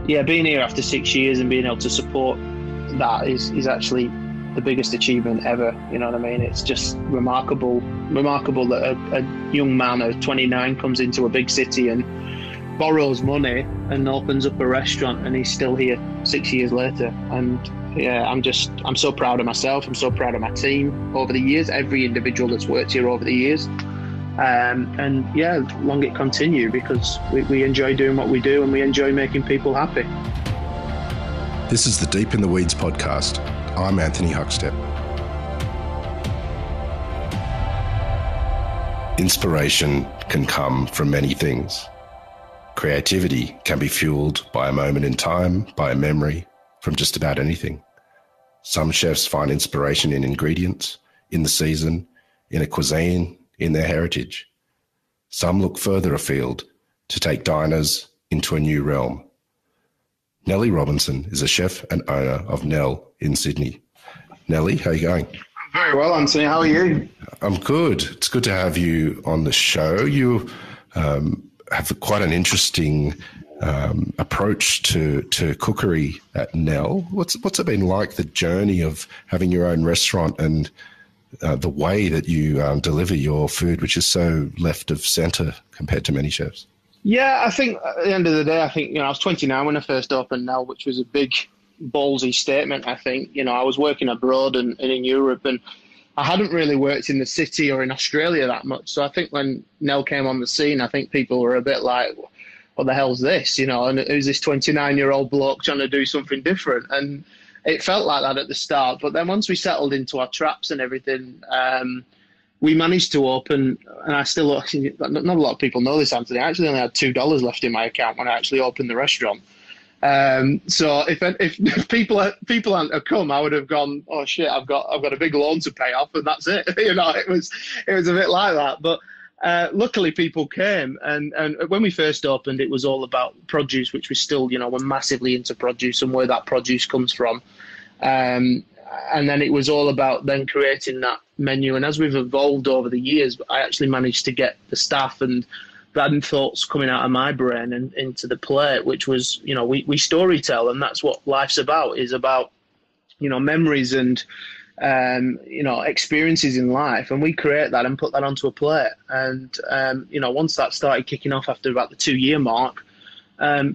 yeah, being here after 6 years and being able to support that is actually the biggest achievement ever. You know what I mean? It's just remarkable that a young man of 29 comes into a big city and borrows money and opens up a restaurant, and he's still here 6 years later. And yeah, I'm so proud of myself. I'm so proud of my team over the years, every individual that's worked here over the years. And yeah, long it continue, because we enjoy doing what we do and we enjoy making people happy. This is the Deep in the Weeds podcast. I'm Anthony Huckstep. Inspiration can come from many things. Creativity can be fueled by a moment in time, by a memory, from just about anything. Some chefs find inspiration in ingredients, in the season, in a cuisine, in their heritage. Some look further afield to take diners into a new realm. Nelly Robinson is a chef and owner of Nell in Sydney. Nelly, how are you going? Very well, Anthony. How are you? I'm good. It's good to have you on the show. You have quite an interesting approach to cookery at Nell. What's it been like, the journey of having your own restaurant and the way that you deliver your food, which is so left of centre compared to many chefs? Yeah, I think at the end of the day, I was 29 when I first opened Nell, which was a big, ballsy statement. I think, I was working abroad and in Europe, and I hadn't really worked in the city or in Australia that much. So I think when Nell came on the scene, I think people were a bit like, what the hell's this? And who's this 29-year-old bloke trying to do something different? And it felt like that at the start. But then once we settled into our traps and everything, we managed to open, and I still, not a lot of people know this, Anthony, I actually only had $2 left in my account when I actually opened the restaurant. So if people hadn't come, I would have gone, oh shit, I've got a big loan to pay off, and that's it. It was a bit like that. But luckily people came, and when we first opened, it was all about produce, which we still, we're massively into produce and where that produce comes from. And then it was all about then creating that menu. And as we've evolved over the years, I actually managed to get the staff and random thoughts coming out of my brain and into the plate, which was, we story tell, and that's what life's about, is about, memories and, experiences in life. And we create that and put that onto a plate. And, once that started kicking off after about the 2-year mark,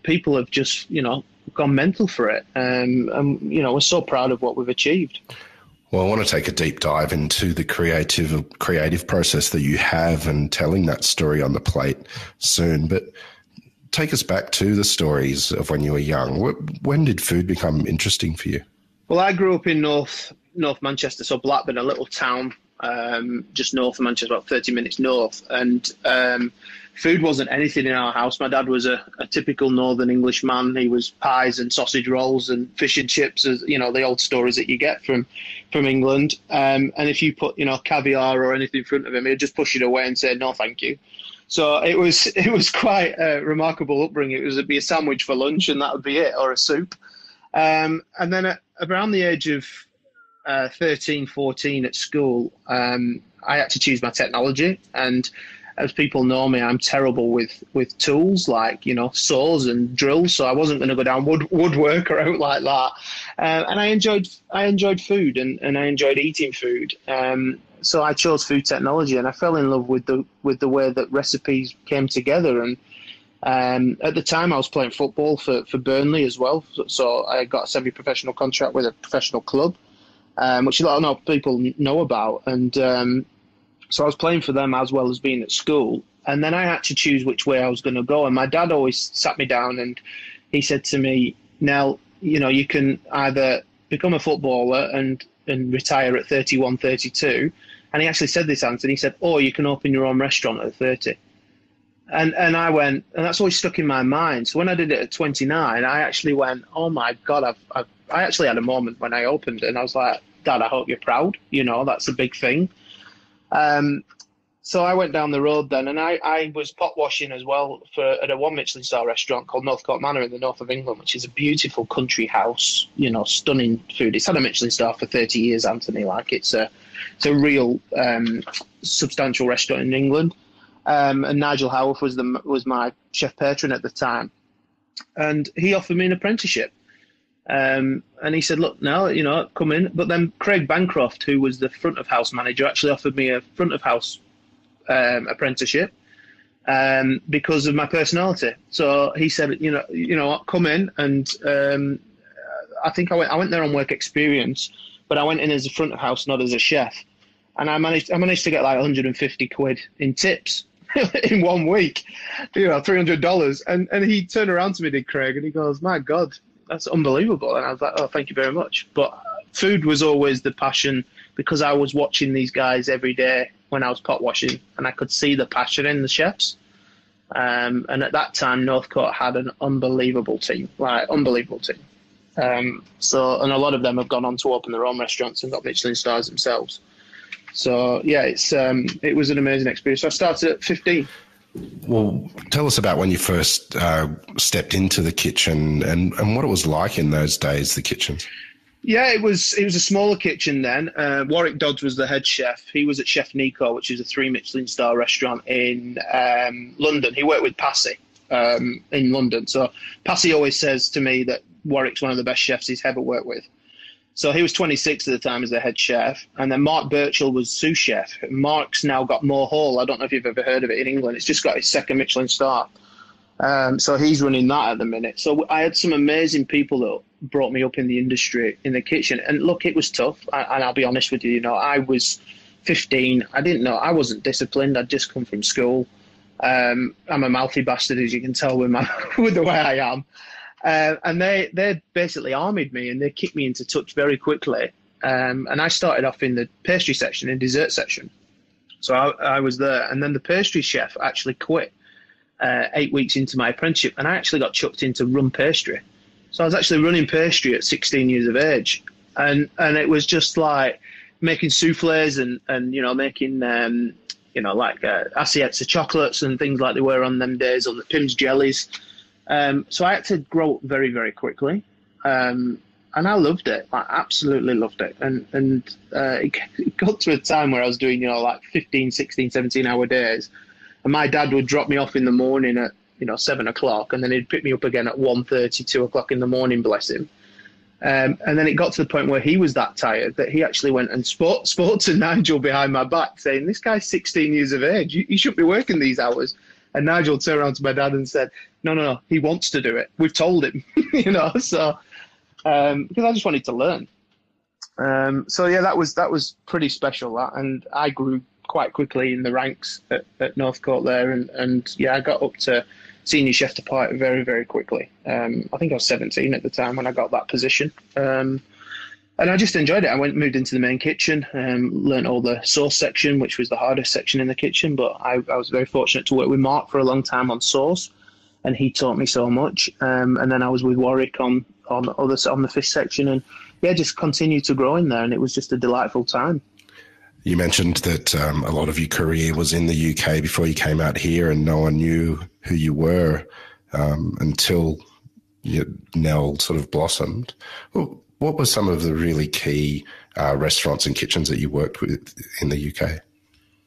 people have just, gone mental for it. And, we're so proud of what we've achieved. Well, I want to take a deep dive into the creative process that you have and telling that story on the plate soon. But take us back to the stories of when you were young. When did food become interesting for you? Well, I grew up in North Manchester, so Blackburn, a little town just north of Manchester, about 30 minutes north. And food wasn't anything in our house. My dad was a typical Northern English man. He was pies and sausage rolls and fish and chips, as the old stories that you get from England. And if you put caviar or anything in front of him, he'd just push it away and say no, thank you. So it was quite a remarkable upbringing. It'd be a sandwich for lunch, and that would be it, or a soup. And then around the age of 13, 14 at school, I had to choose my technology. And as people know me, I'm terrible with tools like, saws and drills. So I wasn't going to go down woodwork or out like that. And I enjoyed food and I enjoyed eating food. So I chose food technology, and I fell in love with the way that recipes came together. And at the time I was playing football for Burnley as well. So I got a semi-professional contract with a professional club, which a lot of people know about. And so I was playing for them as well as being at school. And then I had to choose which way I was going to go. And my dad always sat me down and he said to me, Nell, you can either become a footballer and retire at 31, 32. And he actually said this, Anthony. He said, or you can open your own restaurant at 30. And I went, and that's always stuck in my mind. So when I did it at 29, I actually went, oh my God, I actually had a moment when I opened it, and I was like, Dad, I hope you're proud. That's a big thing. So I went down the road then, and I was pot washing as well at a Michelin-starred restaurant called Northcote Manor in the north of England, which is a beautiful country house, stunning food. It's had a Michelin-star for 30 years, Anthony. Like it's a real substantial restaurant in England. And Nigel Howarth was my chef patron at the time. and he offered me an apprenticeship. And he said, look, now, come in. But then Craig Bancroft, who was the front of house manager, actually offered me a front of house apprenticeship because of my personality. So he said, what, come in. And I think I went there on work experience, but I went in as a front of house, not as a chef. And I managed to get like 150 quid in tips in 1 week, $300. And he turned around to me, did Craig, and he goes, my God, that's unbelievable. And I was like, oh, thank you very much. But food was always the passion because I was watching these guys every day when I was pot washing, and I could see the passion in the chefs. And at that time, Northcote had an unbelievable team. And a lot of them have gone on to open their own restaurants and got Michelin stars themselves. So yeah, it was an amazing experience. So I started at 15. Well, tell us about when you first stepped into the kitchen and what it was like in those days, the kitchen. Yeah, it was a smaller kitchen then. Warwick Dodds was the head chef. He was at Chef Nico, which is a 3 Michelin star restaurant in London. He worked with Passy in London. So Passy always says to me that Warwick's one of the best chefs he's ever worked with. So he was 26 at the time as the head chef. And then Mark Birchall was sous chef. Mark's now got Moor Hall. I don't know if you've ever heard of it in England. It's just got his 2nd Michelin star. So he's running that at the minute. So I had some amazing people that brought me up in the industry, in the kitchen. And look, it was tough. And I'll be honest with you, I was 15. I didn't know. I wasn't disciplined. I'd just come from school. I'm a mouthy bastard, as you can tell with with the way I am. And they basically armied me and they kicked me into touch very quickly. And I started off in the pastry section, in dessert section. So I was there. And then the pastry chef actually quit 8 weeks into my apprenticeship. And I actually got chucked into run pastry. So I was actually running pastry at 16 years of age. And it was just like making souffles and making, assiettes of chocolates and things like they were on them days, on the Pim's jellies. So I had to grow up very, very quickly. And I loved it. I absolutely loved it. And it got to a time where I was doing, 15, 16, 17-hour days. And my dad would drop me off in the morning at, 7 o'clock. And then he'd pick me up again at 1:30, 2 o'clock in the morning, bless him. And then it got to the point where he was that tired that he actually went and spoke to Nigel behind my back saying, this guy's 16 years of age. You shouldn't be working these hours. And Nigel turned around to my dad and said, no, he wants to do it. We've told him, so because I just wanted to learn. So yeah, that was pretty special, that. And I grew quite quickly in the ranks at Northcote there. And yeah, I got up to senior chef de partie very, very quickly. I think I was 17 at the time when I got that position. And I just enjoyed it. I moved into the main kitchen, learned all the sauce section, which was the hardest section in the kitchen. But I was very fortunate to work with Mark for a long time on sauce, and he taught me so much. And then I was with Warwick on the fish section, and yeah, just continued to grow in there. And it was just a delightful time. You mentioned that a lot of your career was in the UK before you came out here, and no one knew who you were until Nell sort of blossomed. Well, what were some of the really key restaurants and kitchens that you worked with in the UK?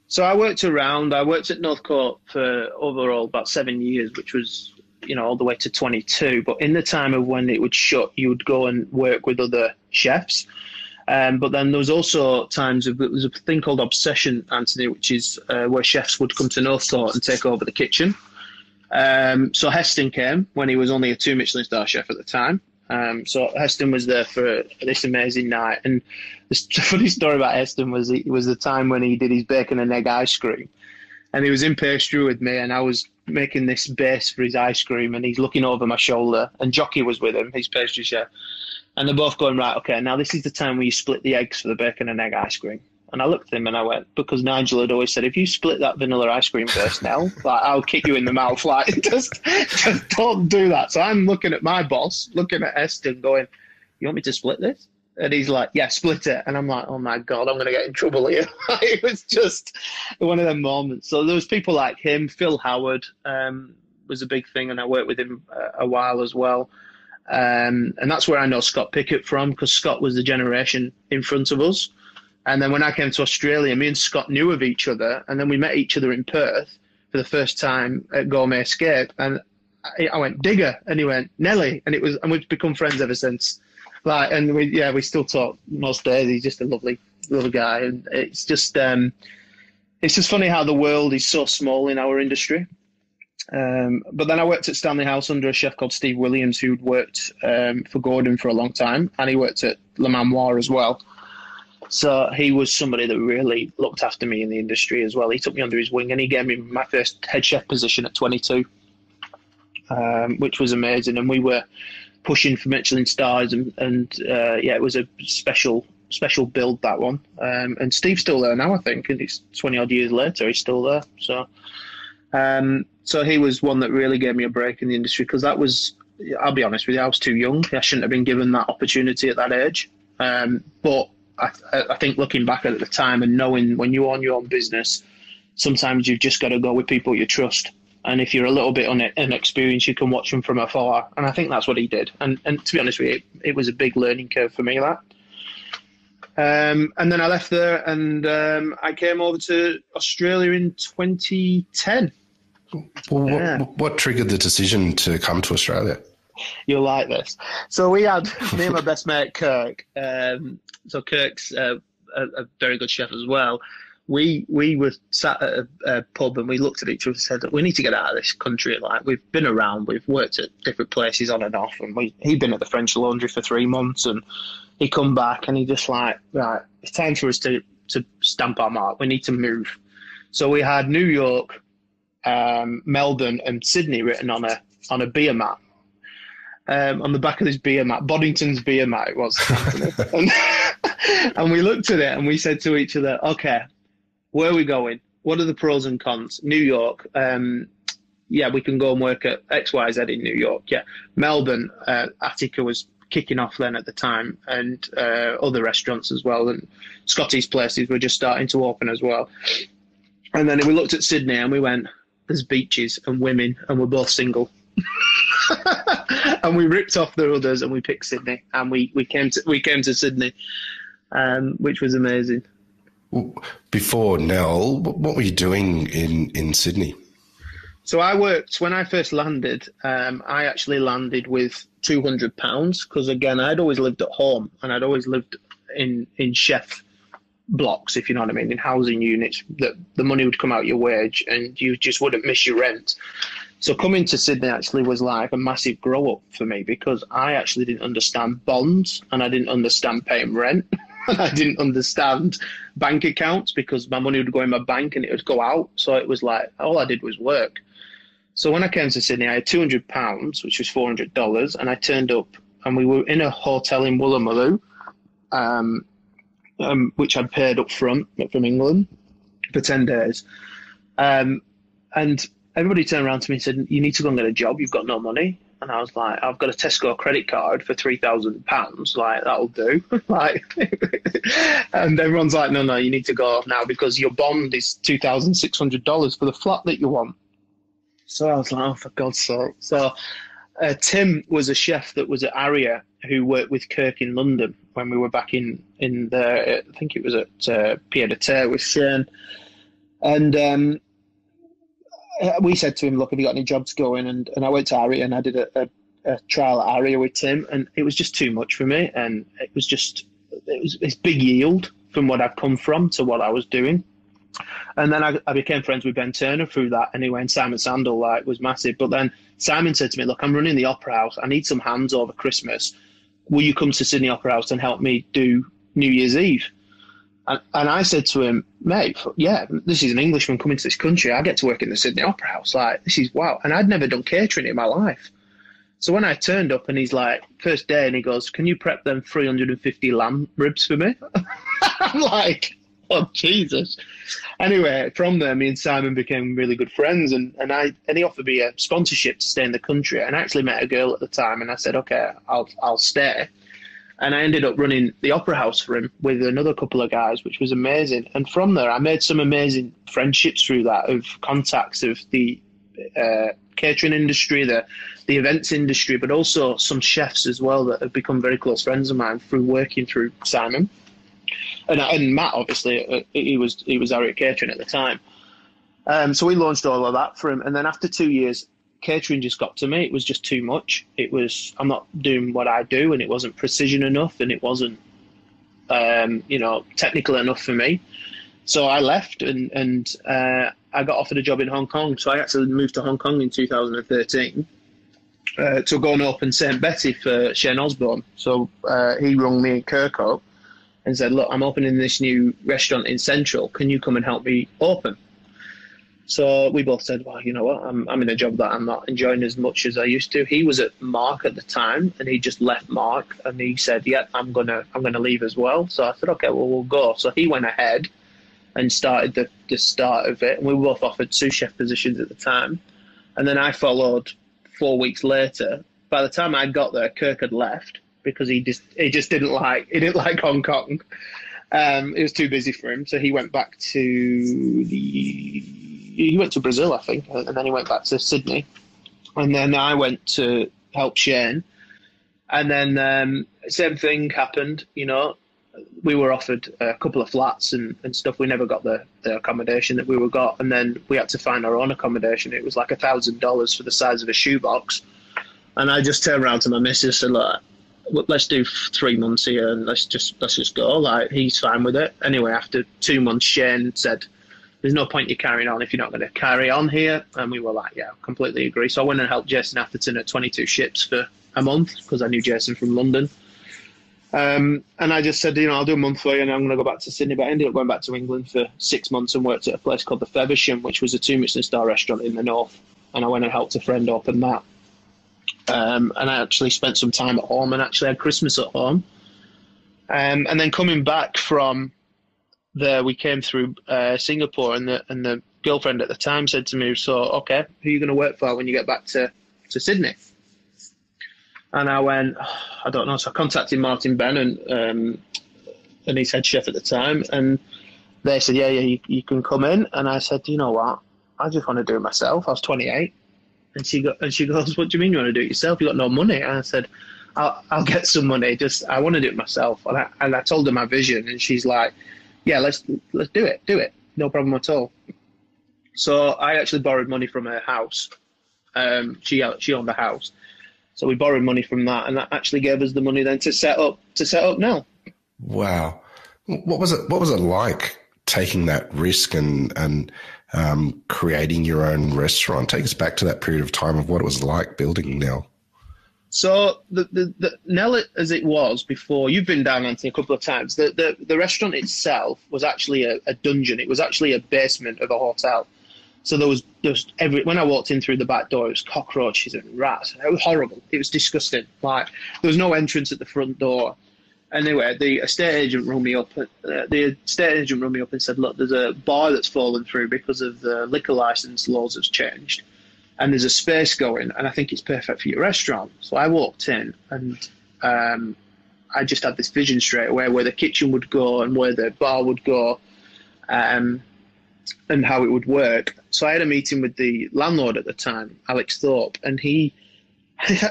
So I worked at Northcote for overall about 7 years, which was, all the way to 22. But in the time of when it would shut, you would go and work with other chefs. But then there was also times there was a thing called Obsession, Anthony, which is where chefs would come to Northcote and take over the kitchen. So Heston came when he was only a 2 Michelin star chef at the time. So Heston was there for this amazing night. And the funny story about Heston was it was the time when he did his bacon and egg ice cream. And he was in pastry with me, and I was making this base for his ice cream, and he's looking over my shoulder, and Jockey was with him, his pastry chef. And they're both going, right, okay, now this is the time where you split the eggs for the bacon and egg ice cream. And I looked at him and I went, because Nigel had always said, if you split that vanilla ice cream first, Nell, I'll kick you in the mouth. Just don't do that. So I'm looking at my boss, looking at Eston, going, you want me to split this? And he's like, yeah, split it. And I'm like, oh my God, I'm going to get in trouble here. It was just one of them moments. So there was people like him. Phil Howard was a big thing, and I worked with him a while as well. And that's where I know Scott Pickett from, because Scott was the generation in front of us. And then when I came to Australia, me and Scott knew of each other, and then we met each other in Perth for the first time at Gourmet Escape. And I went, Digger, and he went, Nelly, and we've become friends ever since. Like, and we still talk most days. He's just a lovely guy, and it's just funny how the world is so small in our industry. But then I worked at Stanley House under a chef called Steve Williams, who'd worked for Gordon for a long time, and he worked at Le Manoir as well. So he was somebody that really looked after me in the industry as well. He took me under his wing, and he gave me my first head chef position at 22, which was amazing. And we were pushing for Michelin-starred, and it was a special build, that one. And Steve's still there now, I think, and it's 20 odd years later, he's still there. So he was one that really gave me a break in the industry, because that was, I'll be honest with you, I was too young. I shouldn't have been given that opportunity at that age. But I think looking back at the time and knowing when you own your own business, sometimes you've just got to go with people you trust. And if you're a little bit inexperienced, you can watch them from afar. And I think that's what he did. And to be honest with you, it was a big learning curve for me, that. And then I left there, and I came over to Australia in 2010. Well, what triggered the decision to come to Australia? You'll like this. So we had me and my best mate, Kirk. So Kirk's a very good chef as well. We were sat at a pub, and we looked at each other and said, we need to get out of this country. Like, we've been around, we've worked at different places on and off, and he'd been at the French Laundry for 3 months, and he come back and he just like, right, it's time for us to stamp our mark. We need to move. So we had New York, Melbourne, and Sydney written on a beer mat. On the back of this beer mat, Boddington's beer mat it was. And we looked at it and we said to each other, okay, where are we going? What are the pros and cons? New York, we can go and work at XYZ in New York. Yeah, Melbourne, Attica was kicking off then at the time, and other restaurants as well, and Scottish places were just starting to open as well. And then we looked at Sydney and we went, there's beaches and women, and we're both single. And we ripped off the others and we picked Sydney, and we came to Sydney, which was amazing. Before Nell, what were you doing in Sydney? So I worked, when I first landed, I actually landed with £200, because again, I'd always lived at home, and I'd always lived in chef blocks, if you know what I mean, in housing units, that the money would come out your wage and you just wouldn't miss your rent. So coming to Sydney actually was like a massive grow up for me, because I actually didn't understand bonds, and I didn't understand paying rent, and I didn't understand bank accounts, because my money would go in my bank and it would go out. So it was like, all I did was work. So when I came to Sydney, I had £200, which was $400, and I turned up, and we were in a hotel in Woolloomooloo, which I'd paid up front from England for 10 days. And everybody turned around to me and said, you need to go and get a job, you've got no money. And I was like, I've got a Tesco credit card for £3,000, like, that'll do. And everyone's like, no, you need to go now, because your bond is $2,600 for the flat that you want. So I was like, oh, for God's sake. So Tim was a chef that was at Aria, who worked with Kirk in London when we were back in the, I think it was at Pied de Terre with Shane. And we said to him, look, have you got any jobs going? And I went to Aria, and I did a trial at Aria with Tim, and it was just too much for me. And it was this big yield from what I'd come from to what I was doing. And then I became friends with Ben Turner through that anyway, and Simon Sandel, like, was massive. But then Simon said to me, look, I'm running the Opera House. I need some hands over Christmas. Will you come to Sydney Opera House and help me do New Year's Eve? And I said to him, mate, yeah, this is an Englishman coming to this country. I get to work in the Sydney Opera House. Like, this is wow. And I'd never done catering in my life. So when I turned up, and he's like, first day, and he goes, can you prep them 350 lamb ribs for me? I'm like, oh, Jesus. Anyway, from there, me and Simon became really good friends, and he offered me a sponsorship to stay in the country. And I actually met a girl at the time, and I said, okay, I'll stay. And I ended up running the Opera House for him with another couple of guys, which was amazing. And from there, I made some amazing friendships through that, of contacts of the catering industry, the events industry, but also some chefs as well that have become very close friends of mine through working through Simon. And Matt, obviously, he was Harriet Catering at the time. So we launched all of that for him. And then after 2 years, catering just got to me. It was just too much. I'm not doing what I do, and it wasn't precision enough, and it wasn't, technical enough for me. So I left, and I got offered a job in Hong Kong. So I actually moved to Hong Kong in 2013 to go and open St. Betty for Shane Osborne. So he rung me in Kirkhope and said, look, I'm opening this new restaurant in Central. Can you come and help me open? So we both said, well, you know what, I'm in a job that I'm not enjoying as much as I used to. He was at Mark at the time, and he just left Mark, and he said, yeah, I'm gonna leave as well. So I said, okay, well, we'll go. So he went ahead and started the start of it, and we were both offered sous chef positions at the time. And then I followed 4 weeks later. By the time I got there, Kirk had left because he just didn't like Hong Kong. It was too busy for him, so he went back to Brazil, I think, and then he went back to Sydney. And then I went to help Shane. And then same thing happened, we were offered a couple of flats and stuff. We never got the accommodation that we were got. And then we had to find our own accommodation. It was like $1,000 for the size of a shoebox. And I just turned around to my missus and said, look, let's do 3 months here and let's just go. Like, he's fine with it. Anyway, after 2 months, Shane said, there's no point you carrying on if you're not going to carry on here. And we were like, yeah, completely agree. So I went and helped Jason Atherton at 22 Ships for a month because I knew Jason from London. And I just said, I'll do a month for you and I'm going to go back to Sydney. But I ended up going back to England for 6 months and worked at a place called the Feversham, which was a 2 Michelin-starred restaurant in the north. And I went and helped a friend open that. And I actually spent some time at home and actually had Christmas at home. And then coming back from there, we came through Singapore, and the girlfriend at the time said to me, so, okay, who are you going to work for when you get back to Sydney? And I went, I don't know. So I contacted Martin Bennett, and he's head chef at the time, and they said, yeah, you can come in. And I said, you know what? I just want to do it myself. I was 28. And she goes, what do you mean you want to do it yourself? You got no money. And I said, I'll get some money. I want to do it myself. And I told her my vision, and she's like, yeah, let's do it. No problem at all. So I actually borrowed money from her house. She owned the house. So we borrowed money from that, and that actually gave us the money then to set up Nell. Wow. What was it like taking that risk and creating your own restaurant? Take us back to that period of time of what it was like building Nell. So the Nell, as it was before, you've been down, Anthony, a couple of times. The restaurant itself was actually a dungeon. It was actually a basement of a hotel. So there was when I walked in through the back door, it was cockroaches and rats. It was horrible. It was disgusting. Like, there was no entrance at the front door. Anyway, the estate agent rung me up. And said, look, there's a bar that's fallen through because of the liquor license laws has changed. And there's a space going, and I think it's perfect for your restaurant. So I walked in, and I just had this vision straight away where the kitchen would go and where the bar would go, and how it would work. So I had a meeting with the landlord at the time, Alex Thorpe, and I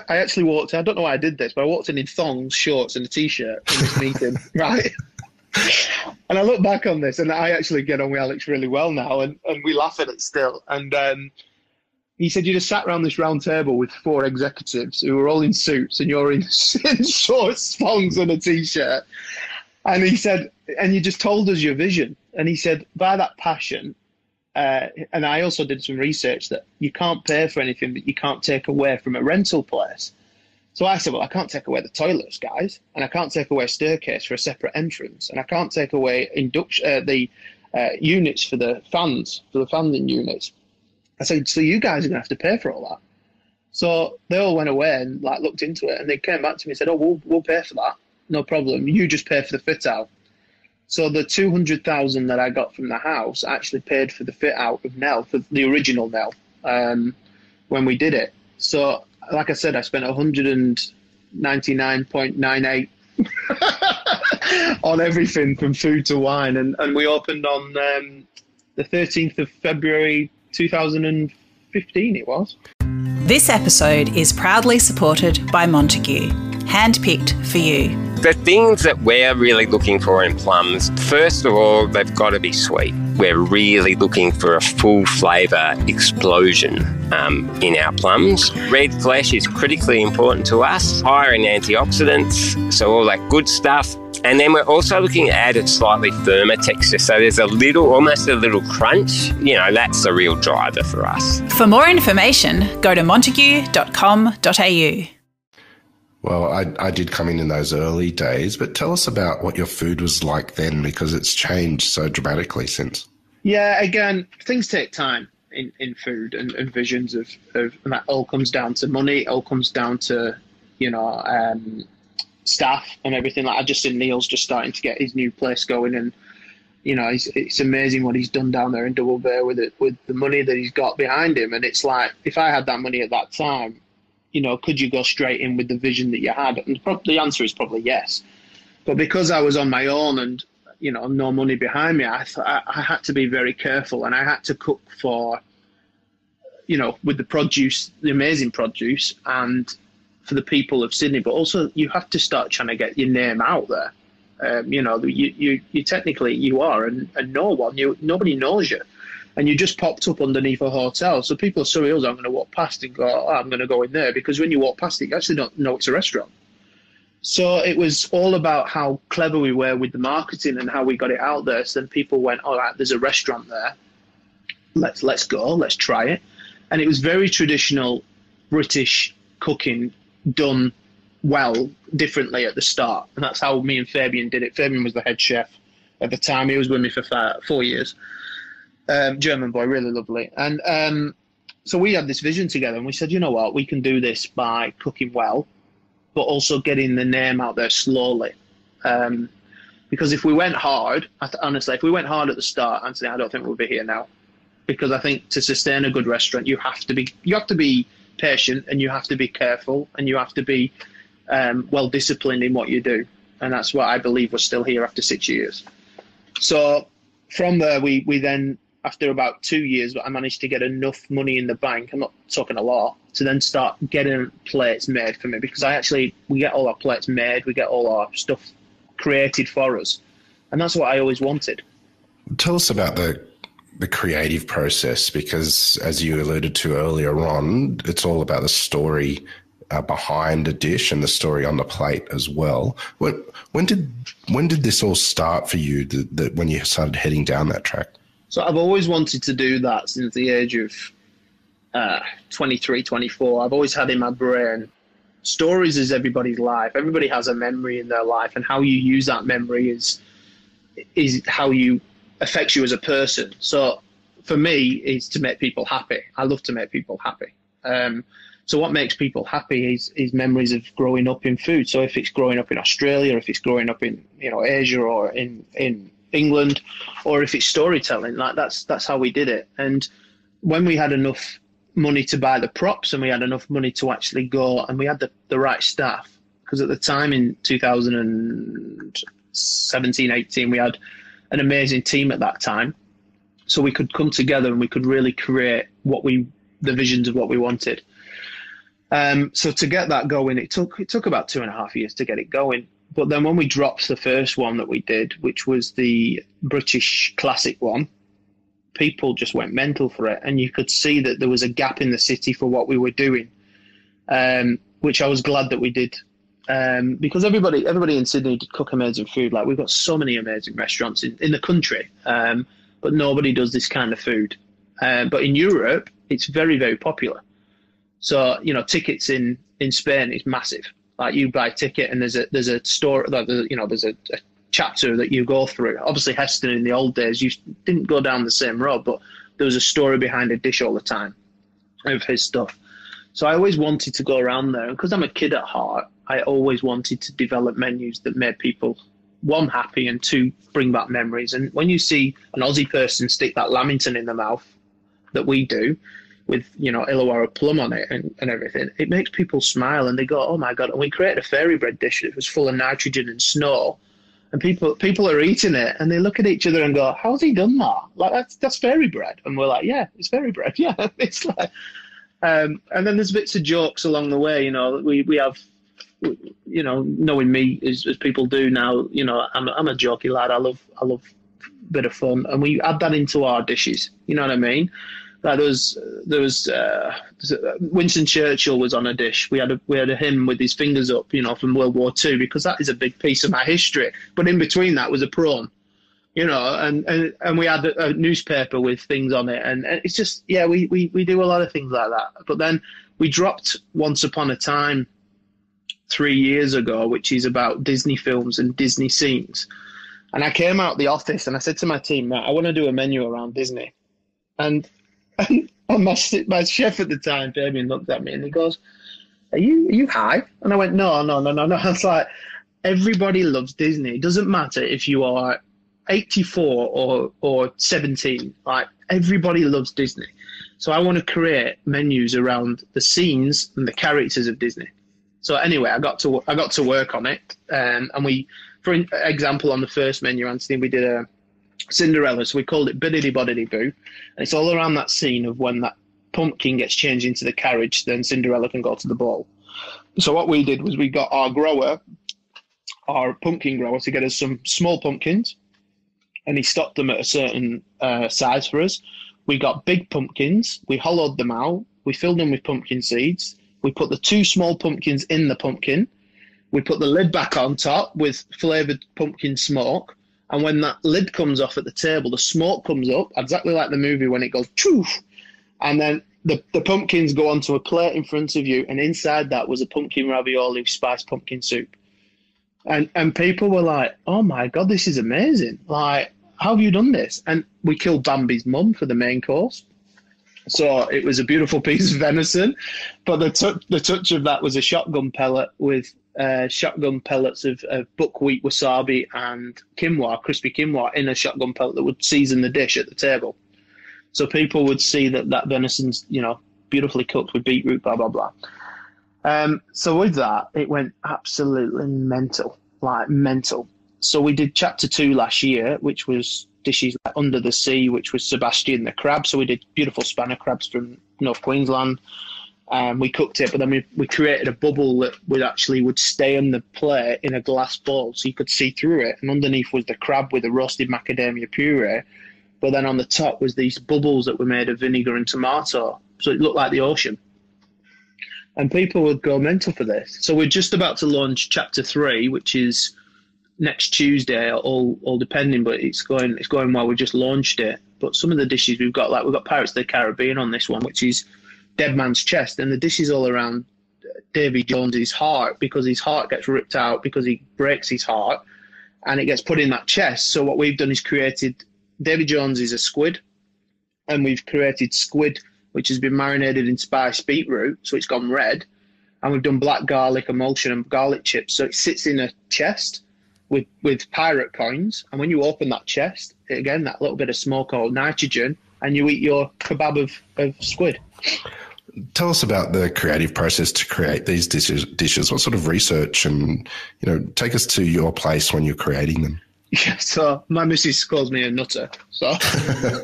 actually walked in. I don't know why I did this, but I walked in thongs, shorts, and a T-shirt in this meeting, right? And I look back on this, and I actually get on with Alex really well now, and we laugh at it still. And he said, you just sat around this round table with 4 executives who were all in suits, and you're in shorts, thongs, and a T-shirt. And he said, and you just told us your vision. And he said, by that passion, and I also did some research that you can't pay for anything that you can't take away from a rental place. So I said, well, I can't take away the toilets, guys, and I can't take away a staircase for a separate entrance, and I can't take away the units for the fanning units. I said, so you guys are going to have to pay for all that. So they all went away and looked into it, and they came back to me and said, oh, we'll pay for that. No problem. You just pay for the fit out. So the $200,000 that I got from the house actually paid for the fit out of Nell, for the original Nell, when we did it. So, like I said, I spent 199.98 on everything from food to wine, and we opened on the 13th of February 2015 it was. This episode is proudly supported by Montague, handpicked for you. The things that we're really looking for in plums, first of all, they've got to be sweet. We're really looking for a full flavour explosion in our plums. Red flesh is critically important to us, higher in antioxidants, so all that good stuff. And then we're also looking to add a slightly firmer texture. So there's almost a little crunch. You know, that's the real driver for us. For more information, go to montague.com.au. Well, I did come in those early days, but tell us about what your food was like then, because it's changed so dramatically since. Yeah, again, things take time in food and visions of and that all comes down to money, it all comes down to, staff and everything. Like, I just seen Neil's just starting to get his new place going, and it's amazing what he's done down there in Double Bay with the money that he's got behind him. And it's like, if I had that money at that time, could you go straight in with the vision that you had? And the answer is probably yes. But because I was on my own and, no money behind me, I thought I had to be very careful, and I had to cook for, with the produce, the amazing produce, and for the people of Sydney. But also you have to start trying to get your name out there. You technically you are, and nobody knows you. And you just popped up underneath a hotel. So people of Surrey Hills aren't going to walk past and go, oh, I'm going to go in there. Because when you walk past it, you actually don't know it's a restaurant. So it was all about how clever we were with the marketing and how we got it out there. So then people went, all right, there's a restaurant there. Let's go, let's try it. And it was very traditional British cooking done well, differently at the start. And that's how me and Fabian did it. Fabian was the head chef at the time. He was with me for 4 years. German boy, really lovely. And so we had this vision together, and we said, you know what, we can do this by cooking well, but also getting the name out there slowly. Because if we went hard, honestly, if we went hard at the start, Anthony, I don't think we'll be here now. Because I think to sustain a good restaurant, you have to be patient, and you have to be careful, and you have to be well disciplined in what you do. And that's what I believe we're still here after 6 years. So from there, we then, after about 2 years, I managed to get enough money in the bank, I'm not talking a lot, to then start getting plates made for me, because we get all our plates made, we get all our stuff created for us. And that's what I always wanted. Tell us about the creative process, because as you alluded to earlier on, it's all about the story behind a dish and the story on the plate as well. When did this all start for you, when you started heading down that track? So I've always wanted to do that since the age of 23, 24. I've always had in my brain, stories is everybody's life. Everybody has a memory in their life, and how you use that memory is how you affects you as a person. So for me, it's to make people happy. I love to make people happy. So what makes people happy is memories of growing up in food. So if it's growing up in Australia, if it's growing up in Asia or in England, or if it's storytelling, like that's how we did it. And when we had enough money to buy the props, and we had enough money to actually go, and we had the right staff, because at the time in 2017, 18, we had an amazing team at that time. So we could come together and we could really create the visions of what we wanted. So to get that going, it took about 2.5 years to get it going. But then when we dropped the first one that we did, which was the British classic one, people just went mental for it. And you could see that there was a gap in the city for what we were doing, which I was glad that we did. Because everybody in Sydney did cook amazing food. Like, we've got so many amazing restaurants in the country, but nobody does this kind of food. But in Europe, it's very, very popular. So, tickets in Spain is massive. Like, you buy a ticket and there's a store, there's a chapter that you go through. Obviously, Heston in the old days, you didn't go down the same road, but there was a story behind a dish all the time of his stuff. So I always wanted to go around there. And because I'm a kid at heart, I always wanted to develop menus that made people, one, happy, and two, bring back memories. And when you see an Aussie person stick that lamington in their mouth that we do, with Illawarra plum on it and everything, it makes people smile, and they go, oh my God. And we created a fairy bread dish that was full of nitrogen and snow, and people are eating it, and they look at each other and go, how's he done that? Like, that's fairy bread. And we're like, yeah, it's fairy bread. Yeah. It's like, and then there's bits of jokes along the way. We have knowing me as people do now, I'm a jokey lad. I love a bit of fun, and we add that into our dishes. You know what I mean? Like there was Winston Churchill was on a dish. We had a him with his fingers up, from World War II, because that is a big piece of my history. But in between that was a prawn, and we had a newspaper with things on it, and it's just we do a lot of things like that. But then we dropped Once Upon a Time 3 years ago, which is about Disney films and Disney scenes. And I came out the office and I said to my team, I want to do a menu around Disney. And my chef at the time, Damien, looked at me and he goes, are you high? And I went, no. I was like, everybody loves Disney. It doesn't matter if you are 84 or 17. Like, everybody loves Disney. So I want to create menus around the scenes and the characters of Disney. So anyway, I got to work on it, and we, for example, on the first menu, Anthony, we did a Cinderella, so we called it Biddity Boddity Boo, and it's all around that scene of when that pumpkin gets changed into the carriage, then Cinderella can go to the ball. So what we did was we got our pumpkin grower, to get us some small pumpkins, and he stocked them at a certain size for us. We got big pumpkins, we hollowed them out, we filled them with pumpkin seeds. We put the 2 small pumpkins in the pumpkin. We put the lid back on top with flavoured pumpkin smoke. And when that lid comes off at the table, the smoke comes up, exactly like the movie when it goes, choof. And then the pumpkins go onto a plate in front of you. And inside that was a pumpkin ravioli with spiced pumpkin soup. And people were like, oh, my God, this is amazing. Like, how have you done this? And we killed Bambi's mum for the main course. So it was a beautiful piece of venison, but the touch of that was a shotgun pellet with shotgun pellets of buckwheat wasabi and quinoa, crispy quinoa, in a shotgun pellet that would season the dish at the table. So people would see that venison's, beautifully cooked with beetroot, blah, blah, blah. So with that, it went absolutely mental, like mental. So we did chapter 2 last year, which was dishes like Under the Sea, which was Sebastian the crab. So we did beautiful spanner crabs from North Queensland. We cooked it, but then we created a bubble that would stay on the plate in a glass bowl, so you could see through it. And underneath was the crab with a roasted macadamia puree. But then on the top was these bubbles that were made of vinegar and tomato. So it looked like the ocean. And people would go mental for this. So we're just about to launch chapter 3, which is next Tuesday, all depending, but it's going well. We've just launched it. But some of the dishes we've got Pirates of the Caribbean on this one, which is Dead Man's Chest, and the dishes all around Davy Jones's heart, because his heart gets ripped out because he breaks his heart, and it gets put in that chest. So what we've done is created Davy Jones is a squid, and we've created squid which has been marinated in spiced beetroot, so it's gone red, and we've done black garlic emulsion and garlic chips, so it sits in a chest with pirate coins, and when you open that chest, again, that little bit of smoke or nitrogen, and you eat your kebab of squid. Tell us about the creative process to create these dishes. What sort of research, and take us to your place when you're creating them. Yeah, so my missus calls me a nutter, so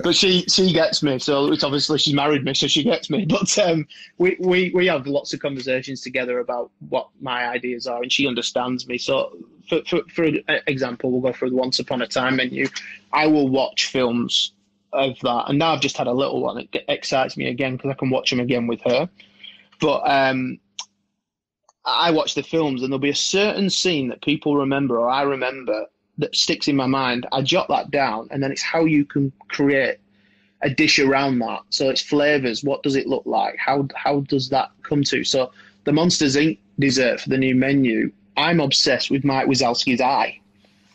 but she gets me. So it's obviously she's married me, so she gets me. But we have lots of conversations together about what my ideas are, and she understands me. So for example, we'll go for the Once Upon a Time menu. I will watch films of that, and now I've just had a little one. It excites me again because I can watch them again with her. But I watch the films, and there'll be a certain scene that people remember, or I remember, that sticks in my mind. I jot that down, and then it's how you can create a dish around that. So it's flavors. What does it look like? How does that come to? So the Monsters Inc. dessert for the new menu, I'm obsessed with Mike Wazowski's eye.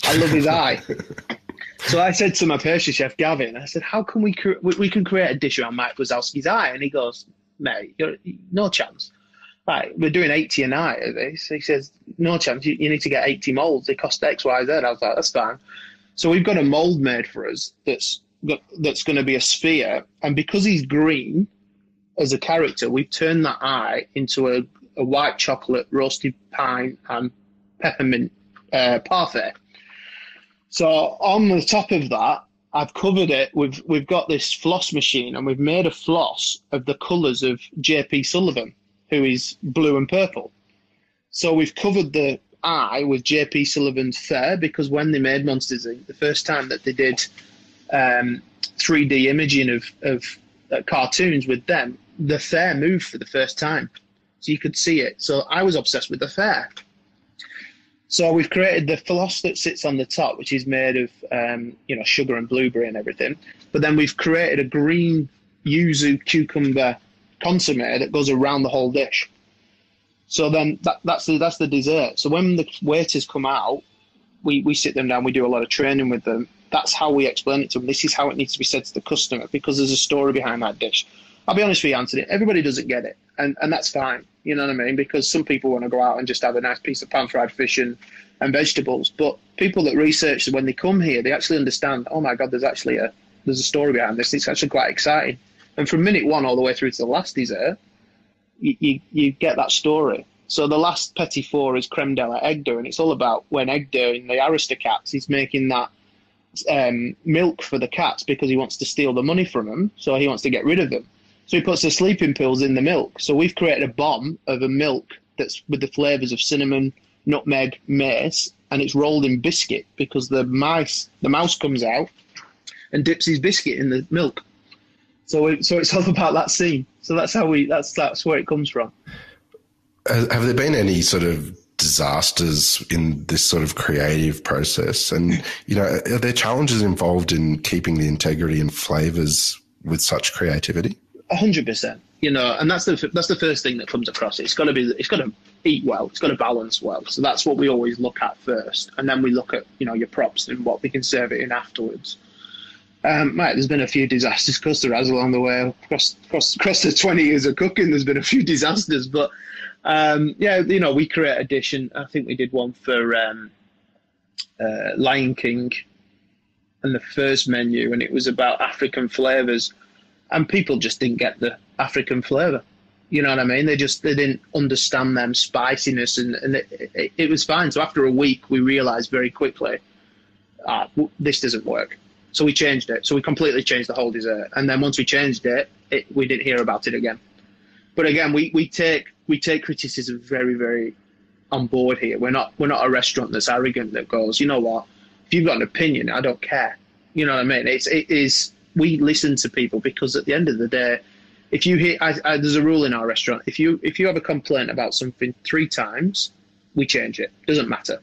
I love his eye. So I said to my pastry chef, Gavin, I said, how can we can create a dish around Mike Wazowski's eye? And he goes, mate, no chance. Right, we're doing 80 a night of this. He says, no chance, you need to get 80 moulds. They cost X, Y, Z. I was like, that's fine. So we've got a mould made for us that's going to be a sphere. And because he's green as a character, we've turned that eye into a white chocolate, roasted pine, and peppermint parfait. So on the top of that, I've covered it. We've got this floss machine, and we've made a floss of the colours of J.P. Sullivan, who is blue and purple. So we've covered the eye with JP Sullivan's Fair, because when they made Monsters Inc., the first time that they did 3D imaging of cartoons with them, the fair moved for the first time. So you could see it. So I was obsessed with the fair. So we've created the floss that sits on the top, which is made of sugar and blueberry and everything. But then we've created a green yuzu cucumber consomme that goes around the whole dish. So then that's the dessert. So when the waiters come out, we sit them down, we do a lot of training with them. That's how we explain it to them. This is how it needs to be said to the customer, because there's a story behind that dish. I'll be honest with you, Anthony, everybody doesn't get it. And that's fine, you know what I mean? Because some people want to go out and just have a nice piece of pan-fried fish and vegetables. But people that research, when they come here, they actually understand, oh my God, there's a story behind this. It's actually quite exciting. And from minute one all the way through to the last dessert, you get that story. So the last petit four is creme de la Egder, and it's all about when Egder in the Aristocats, he's making that milk for the cats because he wants to steal the money from them, so he wants to get rid of them. So he puts the sleeping pills in the milk. So we've created a bomb of a milk that's with the flavours of cinnamon, nutmeg, mace, and it's rolled in biscuit because the mouse comes out and dips his biscuit in the milk. So it's all about that scene. So that's where it comes from. Have there been any sort of disasters in this sort of creative process? And, are there challenges involved in keeping the integrity and flavours with such creativity? 100%. And that's the first thing that comes across. It's got to eat well. It's got to balance well. So that's what we always look at first, and then we look at your props and what we can serve it in afterwards. There's been a few disasters Custer has along the way. Across the 20 years of cooking, there's been a few disasters. But, we create a dish, and I think we did one for Lion King and the first menu, and it was about African flavours. And people just didn't get the African flavour. You know what I mean? They didn't understand them spiciness, and it was fine. So after a week, we realised very quickly, this doesn't work. So we changed it. So we completely changed the whole dessert. And then once we changed it, we didn't hear about it again. But again, we take criticism very, very on board here. We're not a restaurant that's arrogant that goes, you know what, if you've got an opinion, I don't care. You know what I mean? We listen to people, because at the end of the day, if you hear, there's a rule in our restaurant. If you have a complaint about something 3 times, we change it. Doesn't matter.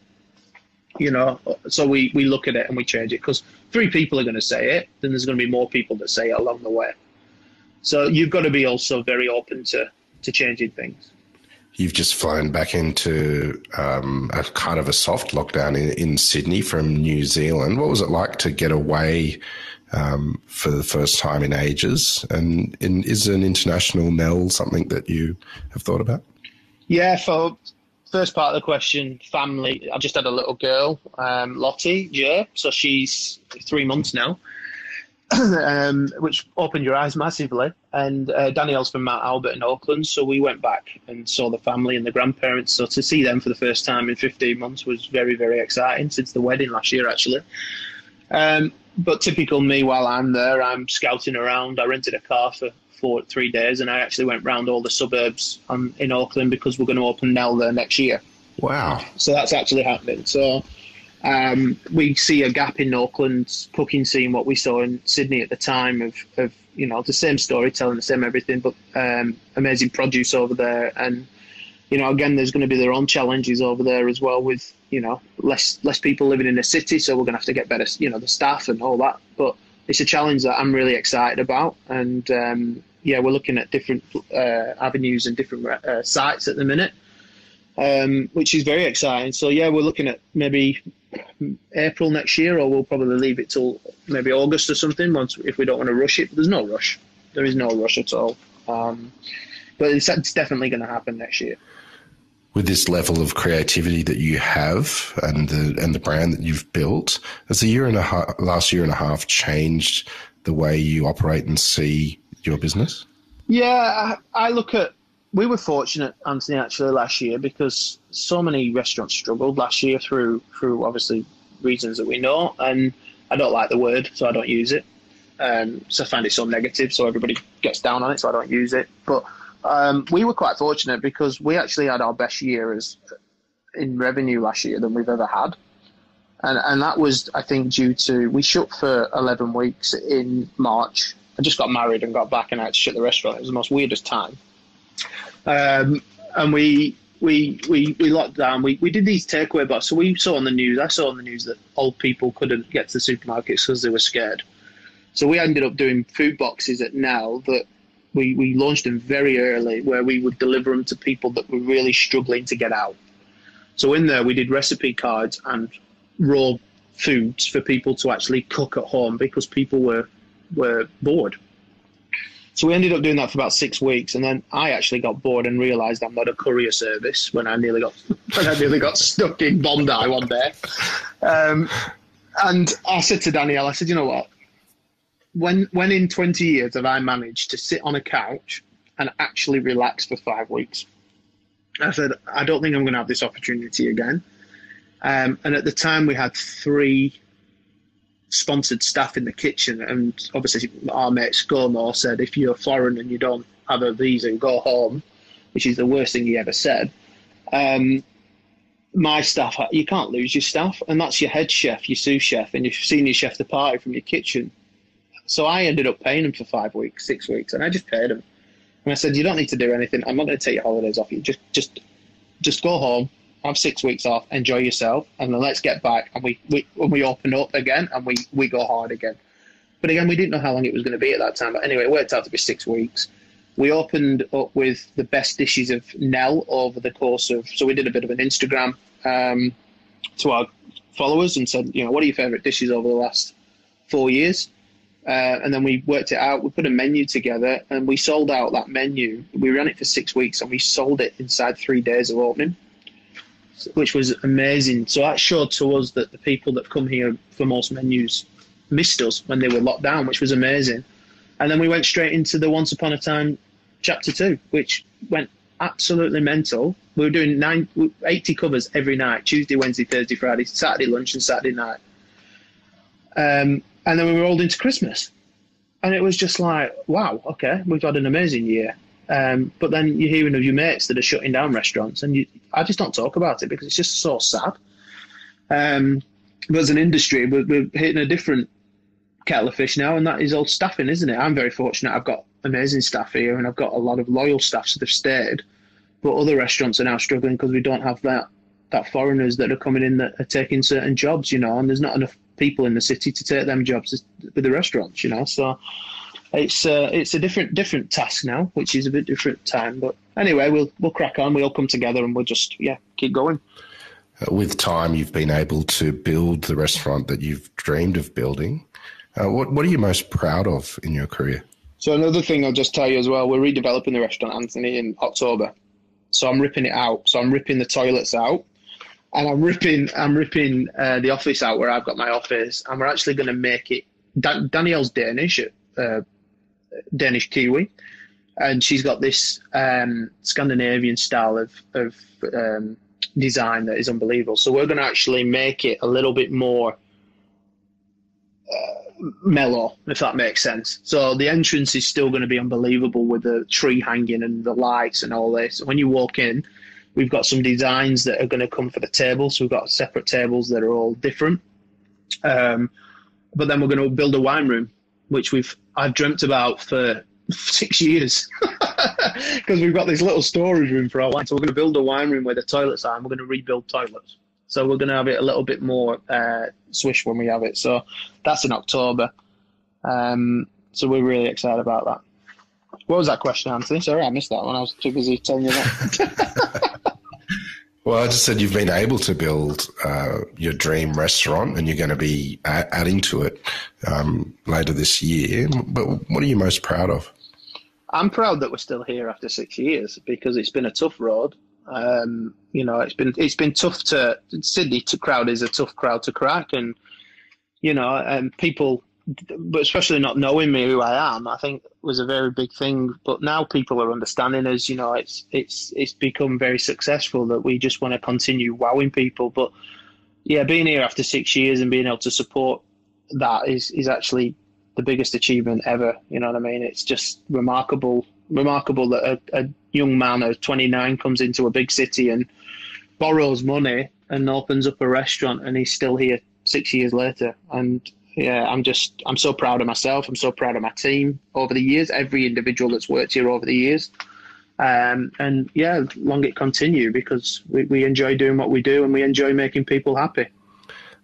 So we look at it and we change it, because 3 people are going to say it, then there's going to be more people that say it along the way. So you've got to be also very open to changing things. You've just flown back into a kind of a soft lockdown in Sydney from New Zealand. What was it like to get away for the first time in ages? And is an international Nell something that you have thought about? Yeah, for first part of the question, family. I just had a little girl, Lottie, J. So she's 3 months now, which opened your eyes massively. And Danielle's from Mount Albert in Auckland, so we went back and saw the family and the grandparents. So to see them for the first time in 15 months was very, very exciting, since the wedding last year, actually. But typical me, while I'm there, I'm scouting around. I rented a car for 3 days, and I actually went round all the suburbs in Auckland, because we're going to open Nell there next year. Wow. So that's actually happening. So we see a gap in Auckland's cooking scene, what we saw in Sydney at the time of the same storytelling, the same everything, but amazing produce over there. And, again, there's going to be their own challenges over there as well, with, less people living in the city. So we're going to have to get better, the staff and all that. But it's a challenge that I'm really excited about. And, we're looking at different avenues and different sites at the minute, which is very exciting. So, we're looking at maybe April next year, or we'll probably leave it till maybe August or something, if we don't want to rush it. But there's no rush. There is no rush at all. But it's definitely going to happen next year. With this level of creativity that you have and the brand that you've built, has the last year and a half changed the way you operate and see your business? Yeah, we were fortunate, Anthony, actually last year, because so many restaurants struggled last year through obviously reasons that we know, and I don't like the word, so I don't use it. So I find it so negative, so everybody gets down on it, so I don't use it. But We were quite fortunate because we actually had our best year in revenue last year than we've ever had. And that was, I think, due to, we shut for 11 weeks in March. I just got married and got back and I had to shut the restaurant. It was the most weirdest time. And we locked down. We did these takeaway boxes. So we saw on the news, I saw on the news that old people couldn't get to the supermarkets because they were scared. So we ended up doing food boxes at Nell that we launched them very early, where we would deliver them to people that were really struggling to get out. So in there, we did recipe cards and raw foods for people to actually cook at home because people were bored. So we ended up doing that for about 6 weeks, and then I actually got bored and realised I'm not a courier service when I nearly got stuck in Bondi one day. And I said to Danielle, I said, you know what? When in 20 years have I managed to sit on a couch and actually relax for 5 weeks? I said, I don't think I'm going to have this opportunity again. And at the time, we had 3 sponsored staff in the kitchen, and obviously our mate ScoMo said, if you're foreign and you don't have a visa, go home, which is the worst thing he ever said. My staff, you can't lose your staff, and that's your head chef, your sous chef, and your senior chef de partie from your kitchen. So I ended up paying them for 5 weeks, 6 weeks, and I just paid them. And I said, you don't need to do anything. I'm not going to take your holidays off you. Just go home, have 6 weeks off, enjoy yourself, and then let's get back. And we open up again, and we go hard again. But again, we didn't know how long it was going to be at that time. But anyway, it worked out to be 6 weeks. We opened up with the best dishes of Nell over the course of, so we did a bit of an Instagram to our followers and said, you know, what are your favourite dishes over the last 4 years? And then we worked it out. We put a menu together and we sold out that menu. We ran it for 6 weeks and we sold it inside 3 days of opening, which was amazing. So that showed to us that the people that come here for most menus missed us when they were locked down, which was amazing. And then we went straight into the Once Upon a Time Chapter 2, which went absolutely mental. We were doing 80 covers every night, Tuesday, Wednesday, Thursday, Friday, Saturday lunch and Saturday night. And then we rolled into Christmas. And it was just like, wow, okay, we've had an amazing year. But then you're hearing of your mates that are shutting down restaurants, and I just don't talk about it because it's just so sad. But as an industry, we're hitting a different kettle of fish now, and that is all staffing, isn't it? I'm very fortunate. I've got amazing staff here, and I've got a lot of loyal staff, so they've stayed. But other restaurants are now struggling because we don't have that foreigners that are coming in that are taking certain jobs, you know, and there's not enough people in the city to take them jobs with the restaurants, you know. So it's a different task now, which is a bit different time. But anyway, we'll crack on. We'll come together and we'll just keep going. With time, you've been able to build the restaurant that you've dreamed of building. What are you most proud of in your career? So another thing I'll just tell you as well, we're redeveloping the restaurant, Anthony, in October. So I'm ripping it out. So I'm ripping the toilets out, and I'm ripping the office out where I've got my office, and we're actually going to make it. Danielle's Danish, Danish Kiwi, and she's got this Scandinavian style of design that is unbelievable. So we're going to actually make it a little bit more mellow, if that makes sense. So the entrance is still going to be unbelievable with the tree hanging and the lights and all this. When you walk in, we've got some designs that are going to come for the tables. So we've got separate tables that are all different. But then we're going to build a wine room, which I've dreamt about for 6 years because we've got this little storage room for our wine. So we're going to build a wine room where the toilets are, and we're going to rebuild toilets. So we're going to have it a little bit more swish when we have it. So that's in October. So we're really excited about that. What was that question, Anthony? Sorry, I missed that one. I was too busy telling you that. Well, I just said you've been able to build your dream restaurant, and you're going to be adding to it later this year. But what are you most proud of? I'm proud that we're still here after 6 years because it's been a tough road. You know, it's been tough Sydney crowd is a tough crowd to crack, and you know, and people, but especially not knowing me who I am, I think was a very big thing. But now people are understanding us. You know, it's become very successful that we just want to continue wowing people. But yeah, being here after 6 years and being able to support that is actually the biggest achievement ever. You know what I mean? It's just remarkable remarkable that a young man of 29 comes into a big city and borrows money and opens up a restaurant, and he's still here 6 years later. And yeah, I'm so proud of myself. I'm so proud of my team over the years, every individual that's worked here over the years. And yeah, long it continue, because we enjoy doing what we do and we enjoy making people happy.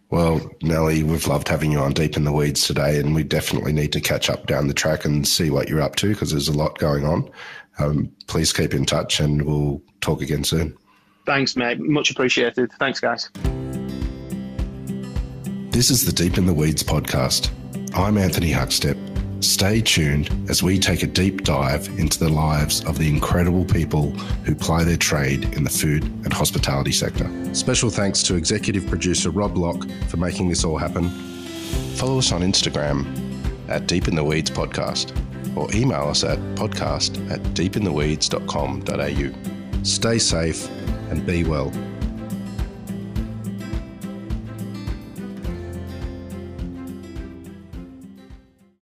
Well, Nelly, we've loved having you on Deep in the Weeds today, and we definitely need to catch up down the track and see what you're up to, because there's a lot going on. Please keep in touch and we'll talk again soon. Thanks, mate. Much appreciated. Thanks, guys. This is the Deep in the Weeds podcast. I'm Anthony Huckstep. Stay tuned as we take a deep dive into the lives of the incredible people who ply their trade in the food and hospitality sector. Special thanks to executive producer Rob Locke for making this all happen. Follow us on Instagram at Deep in the Weeds Podcast, or email us at podcast@deepintheweeds.com.au. Stay safe and be well.